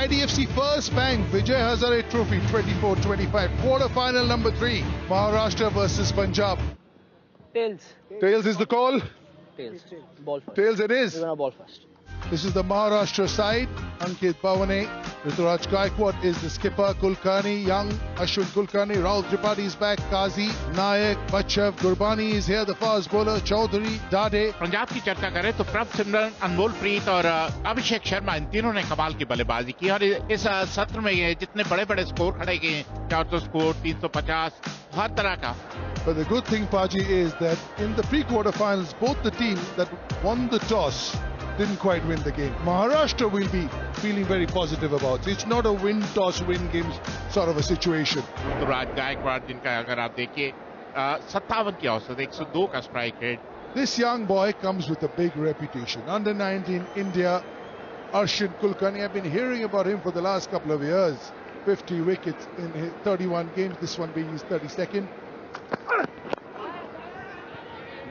IDFC First Bank Vijay Hazare Trophy 24-25 quarter-final number 3 Maharashtra versus Punjab. Tails. Tails is the call. Tails. Ball first. Tails it is. We're gonna ball first. This is the Maharashtra side. Ankit Bhavane, Ruturaj Gaikwad is the skipper. Kulkarni, young Ashwin Kulkarni, Rahul Tripathi is back. Kazi, Nayak, Bachav, Gurbani is here. The fast bowler, Chaudhary, Dade. Punjab की चर्चा करें तो प्रभ सिमरन, अनमोल प्रीत और अभिषेक शर्मा इन तीनों ने कमाल की बल्लेबाजी की और इस सत्र में ये जितने बड़े-बड़े स्कोर खड़े किए 400 स्कोर 350 हर तरह का. But the good thing, Paji, is that in the pre-quarterfinals, both the teams that won the toss didn't quite win the game. Maharashtra will be feeling very positive about it. It's not a win, toss, win games sort of a situation. Rituraj Gaekwad जिनका अगर आप देखिए 57 की औसत 102 का strike rate. This young boy comes with a big reputation. Under 19 India, Ashwin Kulkarni, I've been hearing about him for the last couple of years. 50 wickets in his 31 games, this one being his 32nd.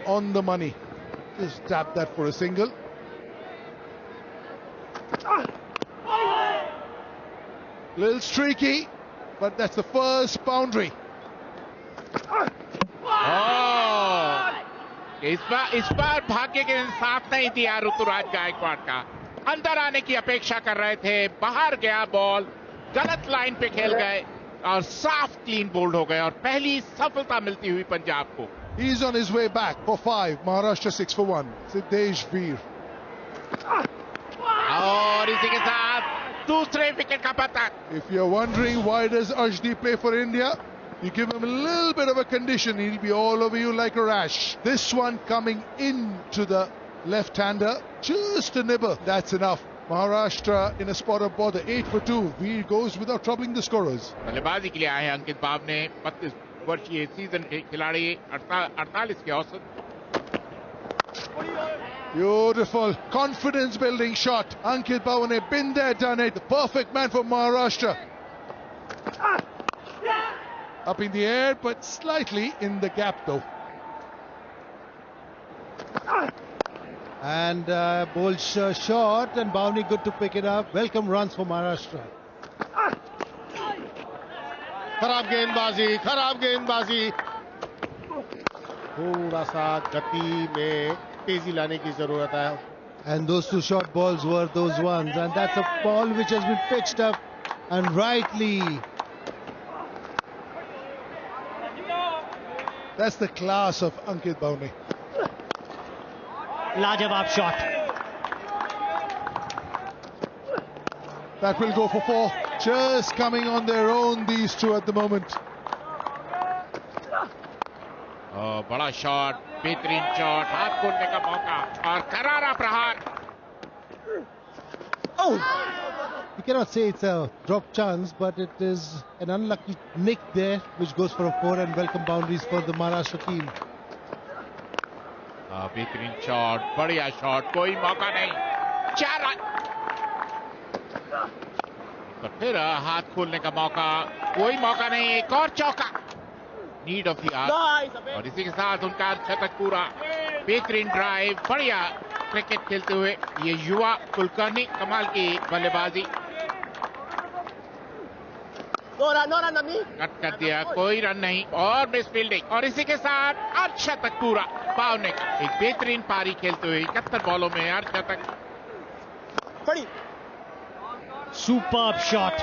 On the money. Just tap that for a single. Little streaky, but that's the first boundary. इस बार भाग्य के साथ नहीं दिया ऋतुराज गायकवाड़ का. अंदर आने की अपेक्षा कर रहे थे, बाहर गया बॉल, गलत लाइन पे खेल गए और साफ क्लीन बोल्ड हो गए और पहली सफलता मिलती हुई पंजाब को. He's on his way back for 5. Maharashtra 6 for 1. Siddesh Veer. और इसी के साथ दूसरे विकेट का पतक. If you're wondering why does Arshdeep play for India, you give him a little bit of a condition, he'll be all over you like a rash. This one coming into the left-hander, just a nibble, that's enough. Maharashtra in a spot of bother, 8 for 2. Veer goes without troubling the scorers. बल्लेबाजी के लिए आए हैं अंकित बावने, 32 वर्षीय season के खिलाड़ी, 48 की औसत. Beautiful, confidence-building shot. Ankit Bhavane, been there, done it. The perfect man for Maharashtra. Up in the air, but slightly in the gap though. And bowled short, and Bhavani good to pick it up. Welcome runs for Maharashtra. खराब गेंदबाजी. थोड़ा सा गति में तेजी लाने की जरूरत है. And those two short balls were those ones, and that's a ball which has been pitched up and rightly. That's the class of Ankit Bhavane. Lajawab shot. That will go for 4. Just coming on their own, these two at the moment. बड़ा shot, बेहतरीन shot, हाथ खोलने का मौका और करारा प्रहार. You cannot say it's a drop chance, but it is an unlucky nick there, which goes for a 4, and welcome boundaries for the Maharashtra team. बेहतरीन शॉट, बढ़िया शॉट, कोई मौका नहीं. 4 रन. तो फिर हाथ खोलने का मौका, कोई मौका नहीं. एक और चौका. Need of the hour. और इसी के साथ उनका शतक पूरा. बेहतरीन ड्राइव, बढ़िया क्रिकेट खेलते हुए ये युवा कुलकर्णी, कमाल की बल्लेबाजी. कट कर दिया, कोई रन नहीं और मिस फील्डिंग. और इसी के साथ अर्धशतक पूरा पावने का. एक बेहतरीन पारी खेलते हुए 71 बॉलों में अर्धशतक. Superb shot.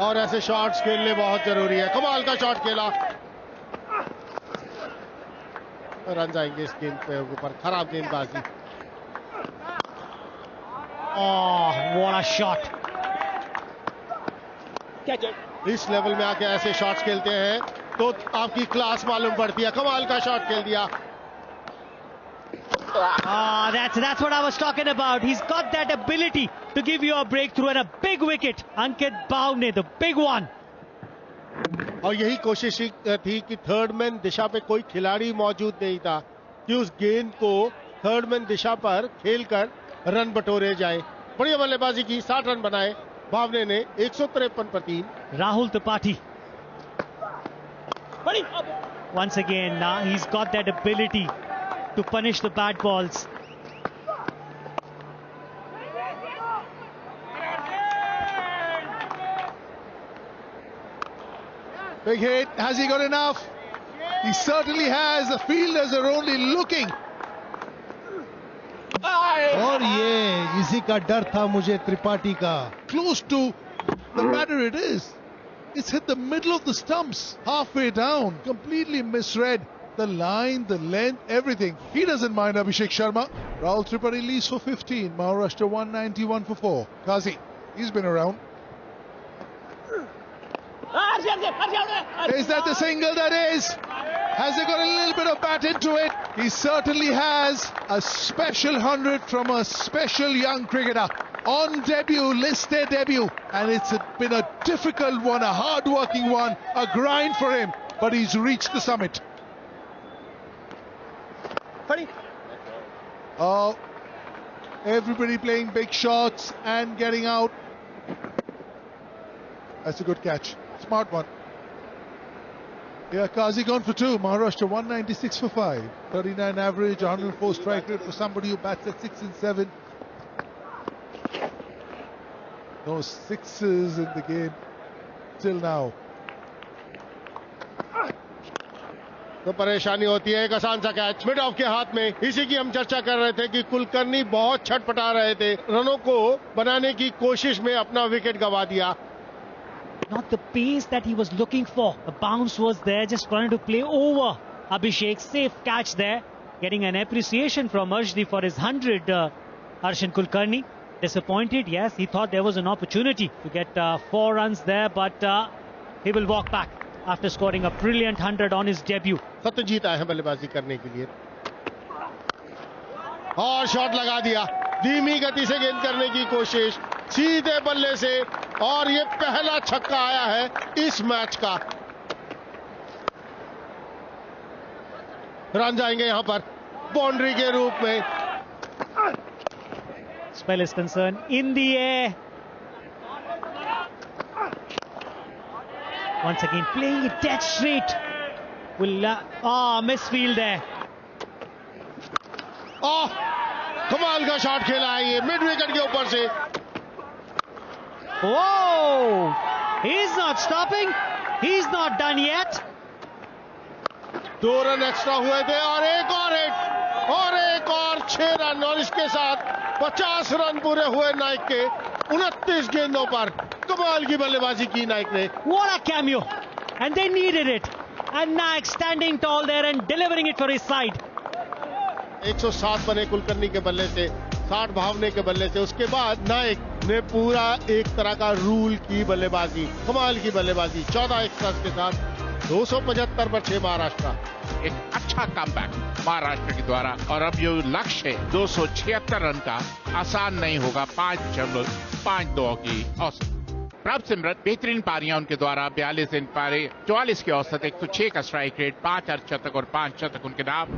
और ऐसे शॉट्स खेलने बहुत जरूरी है. कमाल का शॉट खेला. रन जाएंगे इस गेंद पे ऊपर. खराब गेंदबाजी. Oh, what a shot. इस लेवल में आके ऐसे शॉट्स खेलते हैं तो आपकी क्लास मालूम पड़ती है. कमाल का शॉट खेल दिया. That's what I was talking about. He's got that ability to give you a breakthrough and a big wicket. Ankit Bhavane, the big one. और यही कोशिश थी कि थर्ड मैन दिशा पे कोई खिलाड़ी मौजूद नहीं था कि उस गेंद को थर्ड मैन दिशा पर खेलकर रन बटोरे जाए. बढ़िया बल्लेबाजी की. 60 रन बनाए भावने ने. 153 पर 3. Rahul Tripathi. Once again, he's got that ability to punish the bad balls. Big hit. Has he got enough? He certainly has. The fielders are only looking. और ये इसी का डर था मुझे त्रिपाठी का. Close to the batter it is. It's hit the middle of the stumps, halfway down. Completely misread the line, the length, everything. He doesn't mind Abhishek Sharma. Rahul Tripathi leads for 15. Maharashtra 191 for 4. Qazi, he's been around. Is that the single? That is. Has he got a little bit of bat into it? He certainly has. A special 100 from a special young cricketer. On debut, listed debut. And it's been a difficult one, a hard-working one, a grind for him. But he's reached the summit. Oh, everybody playing big shots and getting out. That's a good catch. Smart one. Yeah, Qazi gone for 2. Maharashtra 196 for 5. 39 average, 104 strike rate for somebody who bats at 6 and 7. No sixes in the game till now. तो परेशानी होती है. एक आसान सा catch mid of के हाथ में. इसी की हम चर्चा कर रहे थे कि कुलकर्णी बहुत छटपटा रहे थे. रनों को बनाने की कोशिश में अपना विकेट गंवा दिया. Not the pace that he was looking for. The bounce was there, just trying to play over Abhishek. Safe catch there. Getting an appreciation from Arshdeep for his 100. Harshan Kulkarni. Disappointed, yes. He thought there was an opportunity to get 4 runs there, but he will walk back after scoring a brilliant 100 on his debut. Satyajit आए हैं बल्लेबाजी करने के लिए और shot लगा दिया. धीमी गति से गेंद करने की कोशिश, सीधे बल्ले से, और ये पहला छक्का आया है इस मैच का. रन जाएंगे यहां पर बाउंड्री के रूप में. Spell is concerned in the air. Once again playing it dead straight. Will misfield there. कमाल का शॉट खेला है ये मिड विकेट के ऊपर से. Whoa! He's not stopping. He's not done yet. 2 run extra हुए थे और एक और हिट और एक और 6 रन, और इसके साथ 50 रन पूरे हुए नाइक के 29 गेंदों पर. कमाल की बल्लेबाजी की नाइक ने. What a cameo! And they needed it. And Naik standing tall there and delivering it for his side. 107 बने कुलकर्णी के बल्ले से, 60 भावने के बल्ले से. उसके बाद नाइक ने पूरा एक तरह का रूल की बल्लेबाजी, कमाल की बल्लेबाजी. 14 एक्स्ट्रास के साथ 275 पर 6 महाराष्ट्र. एक अच्छा कमबैक महाराष्ट्र के द्वारा, और अब जो लक्ष्य है 276 रन का आसान नहीं होगा. 5.52 की औसत. प्रभ सिमरन बेहतरीन पारियां उनके द्वारा. 42 पारे, 44 की औसत, 106 का स्ट्राइक रेट, 5 अर्धशतक और 5 शतक उनके नाम.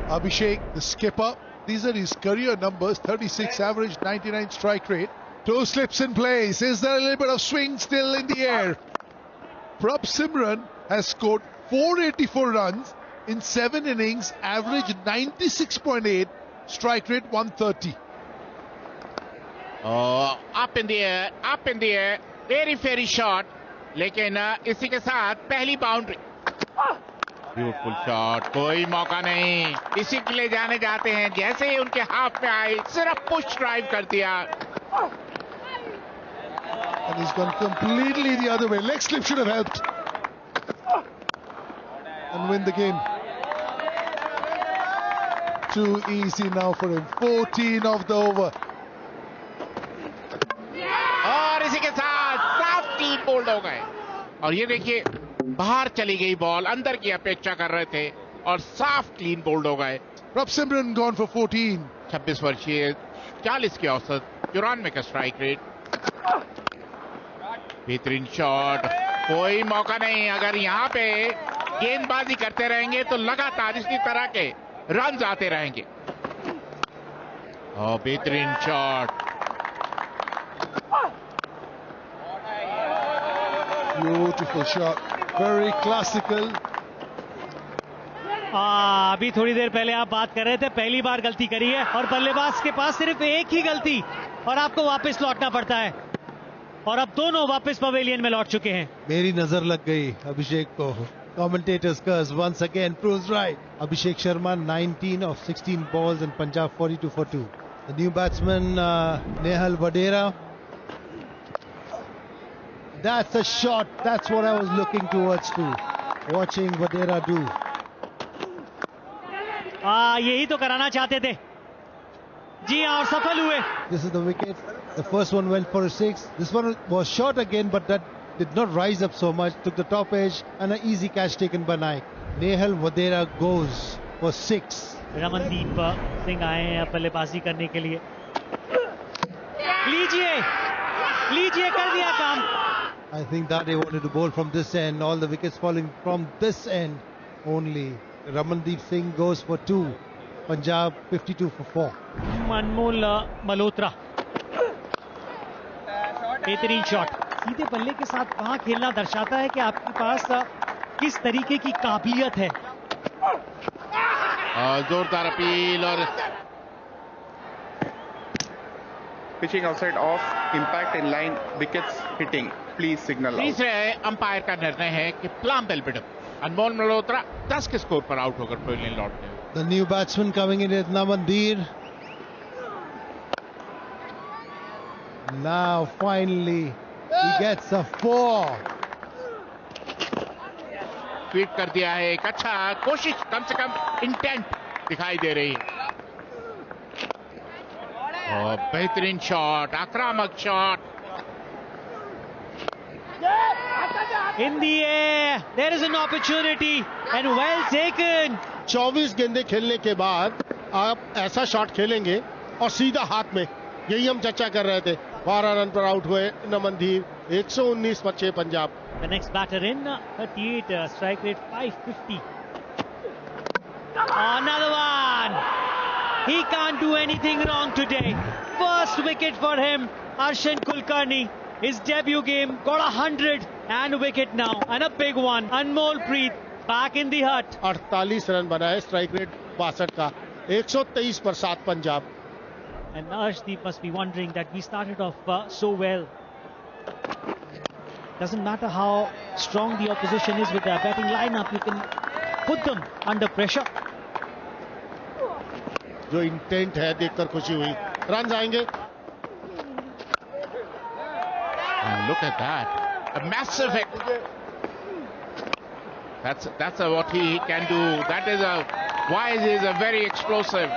Abhishek, the skipper. These are his career numbers. 36 average, 99 strike rate. 2 slips in place. Is there a little bit of swing still in the air? Prabh Simran has scored 484 runs in 7 innings, average 96.8, strike rate 130. Up in the air, very fairy shot. लेकिन इसी के साथ पहली boundary. Beautiful shot, कोई मौका नहीं. इसी के लिए जाने जाते हैं. जैसे ही उनके हाथ में आई, सिर्फ पुश ड्राइव कर दिया. And he's gone completely the other way. Leg slip should have helped. And win the game. Too easy now for him. 14 of the over. और इसी के साथ साफ क्लीन बोल्ड हो गए. और ये देखिए, बाहर चली गई बॉल, अंदर की अपेक्षा कर रहे थे और साफ क्लीन बोल्ड हो गए. Prabh Simran gone for 14. 26 वर्षीय, 40 की औसत, 94 का स्ट्राइक रेट. बेहतरीन शॉट, कोई मौका नहीं. अगर यहाँ पे गेंदबाजी करते रहेंगे तो लगातार इसी तरह के रन आते रहेंगे. और बेहतरीन shot. Beautiful shot. Very classical. अभी थोड़ी देर पहले आप बात कर रहे थे, पहली बार गलती करी है और बल्लेबाज के पास सिर्फ एक ही गलती और आपको वापस लौटना पड़ता है. और अब दोनों वापस पवेलियन में लौट चुके हैं। मेरी नजर लग गई अभिषेक को। Commentators curse once again proves right. Abhishek Sharma 19 of 16 balls and Punjab 42 for 2. The new batsman Nehal Vadera. That's a shot. That's what I was looking towards too. Watching Vadera do. यही तो कराना चाहते थे जी हाँ, और सफल हुए। This is the wicket. The first one went for a 6. This one was short again, but that did not rise up so much. Took the top edge and an easy catch taken by Naik. Nehal Vadera goes for 6. Ramandeep Singh आए हैं बल्लेबाजी करने के लिए। लीजिए कर दिया काम। I think that they wanted to bowl from this end. All the wickets falling from this end only. Ramandeep Singh goes for 2. Punjab 52 for 4. अनमोल मल्होत्रा बेहतरीन शॉट। सीधे बल्ले के साथ कहां खेलना दर्शाता है कि आपके पास किस तरीके की काबिलियत है। जोरदार अपील और pitching outside off, impact in line, wickets hitting, please signal. तीसरे अंपायर का निर्णय है कि प्लाम बेलबिडम। अनमोल मल्होत्रा 10 के स्कोर पर आउट होकर पवेलियन लौटते हैं। The new batsman coming in is Namandir. Now finally he gets a 4. Feet कर दिया है। एक अच्छा कोशिश, कम से कम इंटेंट दिखाई दे रही है। और बेहतरीन शॉट, आक्रामक shot. In the air, there is an opportunity and well taken. 24 गेंदे खेलने के बाद आप ऐसा शॉट खेलेंगे और सीधा हाथ में, यही हम चर्चा कर रहे थे। 12 रन पर आउट हुए नमनदीप। 119 पर 6 Punjab. The next batter in 38, strike rate 550. Another one. He can't do anything wrong today. First wicket for him. Arshan Kulkarni. His debut game got 100 and a wicket now, and a big one. Anmol Preet back in the hut. 48 run बनाए, strike rate 62 का। 123 पर 7 Punjab. And Arshdeep must be wondering that we started off so well. Doesn't matter how strong the opposition is with their batting lineup, you can put them under pressure. जो intent है देखकर खुशी हुई। Run आएंगे। Look at that, a massive hit. That's what he can do. That is Wise is a very explosive.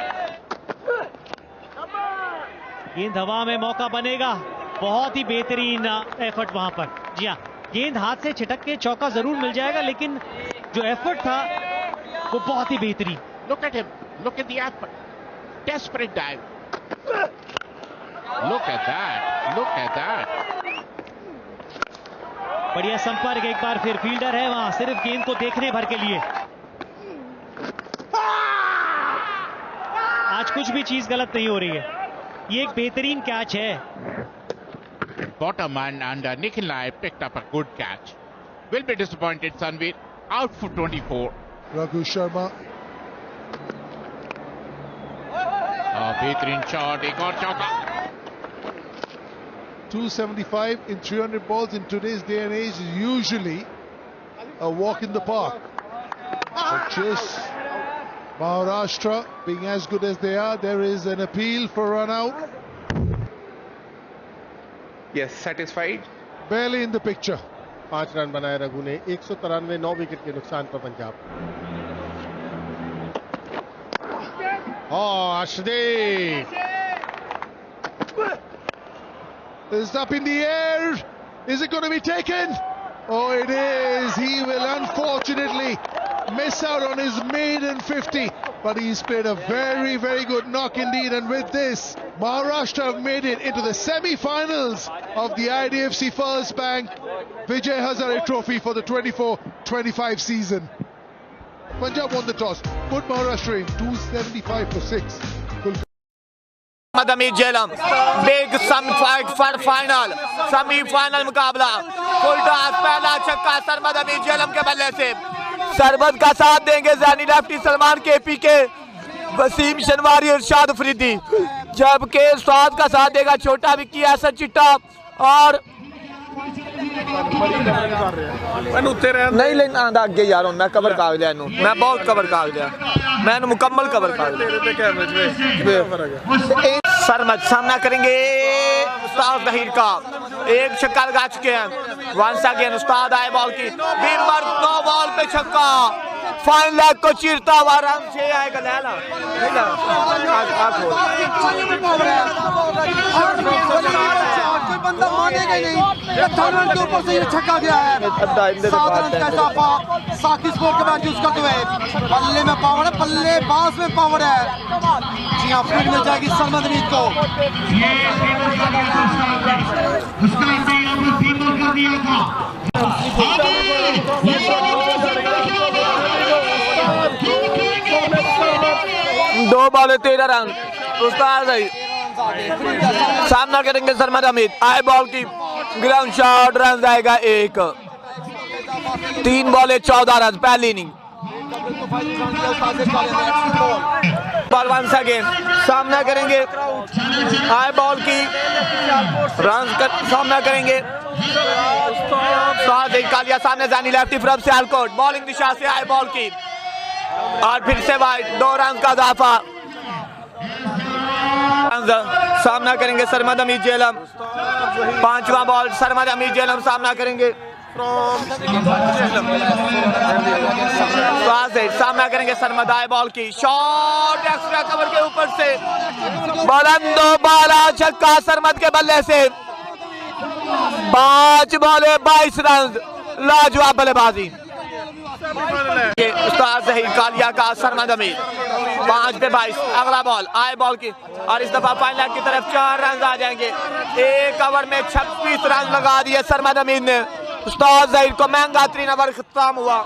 गेंद हवा में, मौका बनेगा। बहुत ही बेहतरीन एफर्ट वहां पर। जी हाँ, गेंद हाथ से छिटक के चौका जरूर मिल जाएगा, लेकिन जो एफर्ट था वो बहुत ही बेहतरीन। Look at him. Look at the effort. Desperate dive. Look at that. Look at that. बढ़िया संपर्क, एक बार फिर फील्डर है वहां, सिर्फ गेंद को देखने भर के लिए। आज कुछ भी चीज गलत नहीं हो रही है। ये एक बेहतरीन कैच है। Bottom and Nikhil Nair picked up a good catch. Will be disappointed, Sanveer. Out for 24. Raghu Sharma. बेहतरीन शॉट, एक और चौका। 275 in 300 balls in today's day and age is usually a walk in the park. But just Maharashtra being as good as they are, there is an appeal for run out. Yes, satisfied. Barely in the picture. 5 run बनाए रघु ने। 193, 9 wicket के नुकसान पर Punjab. Arshdeep It's up in the air. Is it going to be taken? Oh, it is. He will unfortunately miss out on his maiden 50, but he's played a very, very good knock indeed. And with this, Maharashtra have made it into the semi-finals of the IDFC First Bank Vijay Hazare Trophy for the 24-25 season. Punjab won the toss, put Maharashtra in 275 for 6. Madami Jhelum, big semi-final मुकाबला। Full toss, पहला छक्का सरमदमी झेलम के बल्ले से। सरबत का साथ देंगे जैनी lefty Salman KP के, वसीम शनवारी, इरशाद अफरीदी, जबकि स्वाद का साथ देगा छोटा विक्की, एहसन चिट्टा और नहीं लेना आंदा अगे यार, मैं कवर कर लिया, मैं बहुत कवर कर लिया, मैं मुकम्मल कवर कर लिया। सरमद सामना करेंगे उस्ताद जहीर का, एक छक्का लगा चुके हैं। वंस अगेन उस्ताद आए बॉल की, बीमर नो बॉल पे छक्का, फाइन लेग को चीरता हुआ रन से आएगा। लैला कोई बंदा मानेगा ही नहीं, थर्ड रन के ऊपर से ये छक्का गया है। 7 रन का इजाफा साकी स्कोर के बाद यूज करते हुए। पल्ले में पावर है, पल्ले बाज में पावर है। जी हाँ, फील्ड मिल जाएगी सरमद अमीद को। दो बॉल 13 रन। उस्ताद सामना करेंगे सरमद अमीद, आई बॉल की ग्राउंड शॉट, रन जाएगा 1। 3 बॉल 14 रन पहली इनिंग। बॉल वंस अगेन सामना करेंगे, आई बॉल की रन सामना करेंगे। कालिया सामने जानी लेफ्टी फ्रम से आलकोट, बॉलिंग दिशा से आई बॉल की और फिर से वाइड, 2 रन का इजाफा। सामना करेंगे सरमद अमीद जेलम, 5वां बॉल सरमद अमीद जेलम सामना करेंगे। सामना करेंगे सरमद, आई बॉल की शॉट एक्स्ट्रा कवर के ऊपर से बुलंद बाला छक्का सरमद के बल्ले से। 5 बॉल 22 रन, लाजवाब बल्लेबाजी। उस्ताद जहीर कालिया का सरमद अमीद, 5 पे 22। अगला बॉल आई बॉल की और इस दफा फाइनल की तरफ 4 रन आ जाएंगे। 1 ओवर में 26 रन लगा दिए सरमद अमीद ने। उस्ताद जहीर को महंगा 3 ओवर खत्म हुआ।